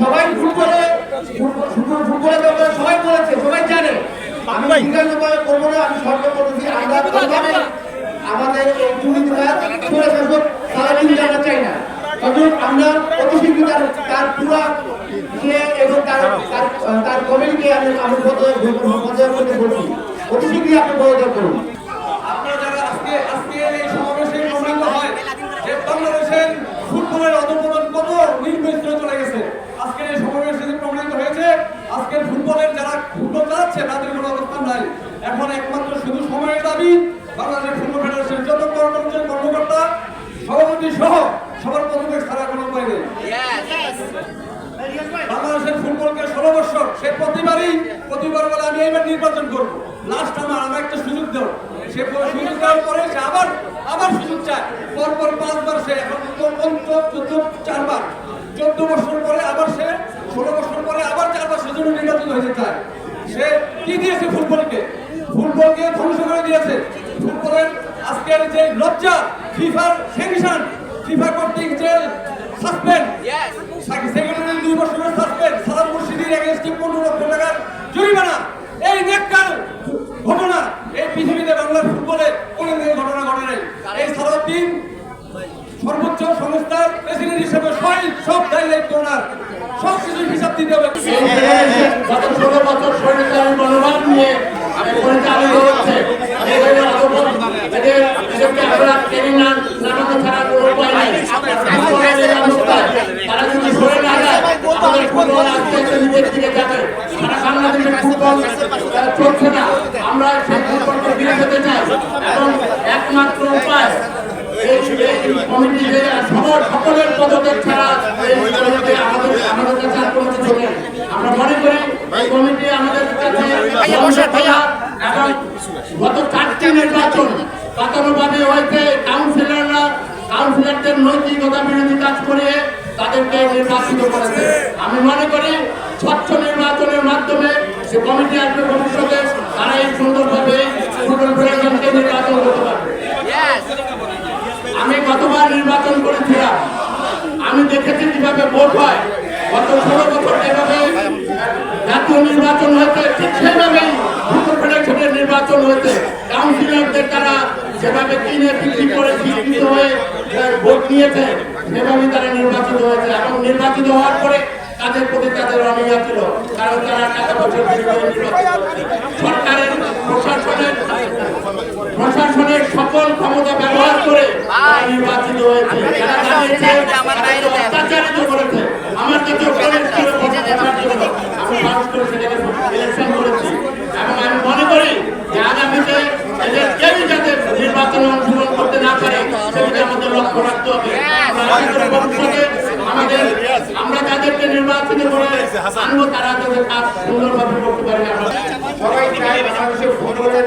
সবাই ফুটবলে ব্যাপারে সবাই বলেছে, সবাই জানে। আমি বিজ্ঞানভাবে করবো না, আমি সর্বপ্রতি আমরা আমাদের এই দুর্নীতিবাদ শাসক সারাদিন জানা চাই না। তখন আমরা অতি শীঘ্র তার পুরা এবং তার কমিটিকে আমি বলছি অতি শীঘ্রই আপনি বদল করুন। আপনারা যারা আজকে এই সমাবেশে প্রমাণিত হয় যে বাংলাদেশের ফুটবলের অধঃপতন কত নিম্ন স্তরে চলে গেছে, আজকের এই সমাবেশে প্রমাণিত হয়েছে আজকের ফুটবলের যারা ফুটবল চালাচ্ছে তাদের কোনো অবস্থান নাই। এখন একমাত্র শুধু সময়ের দাবি বাংলাদেশ ফুটবল ফেডারেশনের যত কর্মকর্তা সভাপতি সহ সবার পদত্যাগ ছাড়া কোনো উপায় নেই। বাংলাদেশের ফুটবলকে 16 বছর সে প্রতিবার বলে আমি এইবার নির্বাচন করবো, লাস্ট আমার একটা সুযোগ দেব। সে সুযোগ দেওয়ার পরে সে আবার সুযোগ চায়, পরপর 5 বার সে এখন 4 বার 14 বছর পরে আবার সে 16 বছর পরে আবার 4 বার সেজন্য নির্বাচন হতে চায়। সে কি দিয়েছে ফুটবলকে ধ্বংস করে দিয়েছে। ফুটবলের আজকের যে লজ্জা, ফিফার স্যাংশন, ফিফা কর্তৃক যে সাসপেন্ড, সেক্রেটারি 2 বছরের সাসপেন্ড, সালাম মুর্শিদির এগেইনস্টে 15 লক্ষ টাকার জরিমানা, এই নেককার ঘটনা এই পৃথিবীতে বাংলার ফুটবলে কোনো ঘটনা ঘটে নাই। এই সালাউদ্দিন সর্বোচ্চ সংস্থার প্রেসিডেন্ট হিসেবে সব দায়িত্ব ওনার, সব কিছুর হিসাব দিতে হবে। গত 16 বছর সরকারি মনোভাব নিয়ে পরিচালিত হচ্ছে। তারা যদি সরে না যায় আমাদের ফুটবল আস্তে আস্তে নিজের দিকে যাবে। সারা বাংলাদেশের ফুটবল চলছে না, আমরা সেই ফুটবলকে ফিরে যেতে চাই এবং একমাত্র উপায় কমিটি সকলের পদত্যাগ ছাড়া আমাদের কাছে আর কোনো কিছু নেই। আমরা মনে করি এই কমিটি আমাদের কাছে এবং গত 4টি নির্বাচন পাতানোভাবে হয়েছে। কাউন্সিলরদের নৈতিকতা বিরোধী কাজ করে তাদেরকে নির্বাচিত করেছে। আমি মনে করি স্বচ্ছ নির্বাচনের মাধ্যমে সে কমিটি আসবে ভবিষ্যতে, তারা এই সুন্দরভাবে ফুটবল ফেডারেশনকে নির্বাচন করতে পারবে। আমি গতবার নির্বাচন করেছিলাম, আমি দেখেছি কিভাবে ভোট হয়। গত 16 বছর যেভাবে জাতীয় নির্বাচন হয়েছে ঠিক সেভাবেই ফুটবল ফেডারেশনের নির্বাচন হয়েছে। কাউন্সিলরদের তারা যেভাবে কিনে বিক্রি করে শিক্ষিত হয়ে ভোট নিয়েছে সেভাবেই তারা নির্বাচিত হয়েছে এবং নির্বাচিত হওয়ার পরে তাদের প্রতি তাদের অনীহা ছিল, কারণ তারা টাকা পয়সা সরকারের প্রশাসনের সকল ক্ষমতা ব্যবহার করে নির্বাচিত হয়েছে। অত্যাচারিত করেছে। আমার কাছে আমি মানুষ করে সেটাকে ইলেকশন করেছি এবং আমি মনে করি যে আগামীতে এদের কেউই যাতে নির্বাচনে অংশগ্রহণ করতে না পারে সেদিকে আমাদের লক্ষ্য রাখতে হবে। আমরা যাদেরকে নির্বাচিত করে আনবো তারা যাতে কাজ সুন্দরভাবে করতে পারে। সবাই চাই বাংলাদেশের ফুটবলের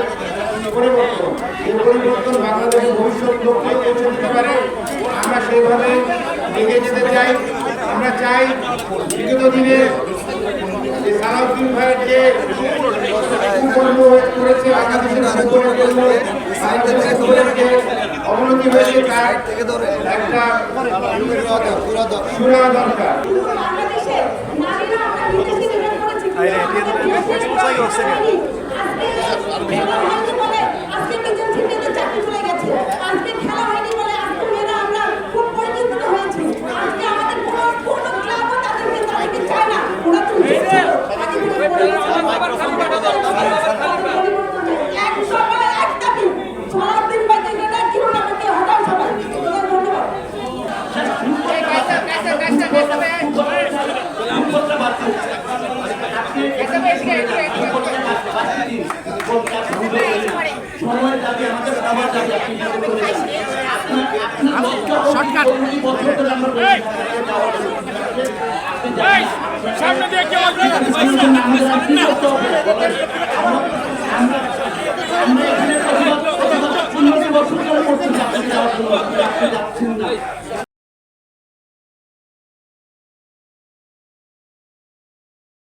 পরিবর্তন, এই পরিবর্তন বাংলাদেশের ভবিষ্যৎ লক্ষ্যে পৌঁছে দিতে পারে। আমরা সেইভাবে এগিয়ে যেতে চাই। আমরা চাই বিগত দিনে সালাউদ্দিন ভাইয়ের যে কুকর্ম করেছে বাংলাদেশের ফুটবলের জন্য, ফুটবলের যে অবনতি হয়েছে তার একটা শোনা দরকার। সামনে দিয়ে